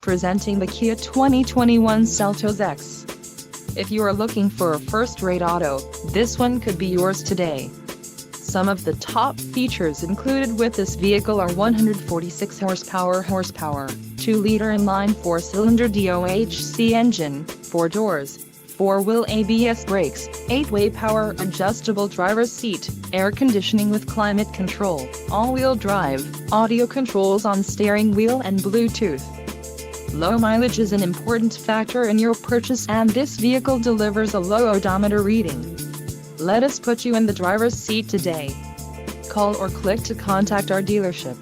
Presenting the Kia 2021 Seltos EX. If you are looking for a first-rate auto, this one could be yours today. Some of the top features included with this vehicle are 146 horsepower, 2-liter inline 4-cylinder DOHC engine, 4 doors, 4-wheel ABS brakes, 8-way power adjustable driver's seat, air conditioning with climate control, all-wheel drive, audio controls on steering wheel and Bluetooth. Low mileage is an important factor in your purchase, and this vehicle delivers a low odometer reading. Let us put you in the driver's seat today. Call or click to contact our dealership.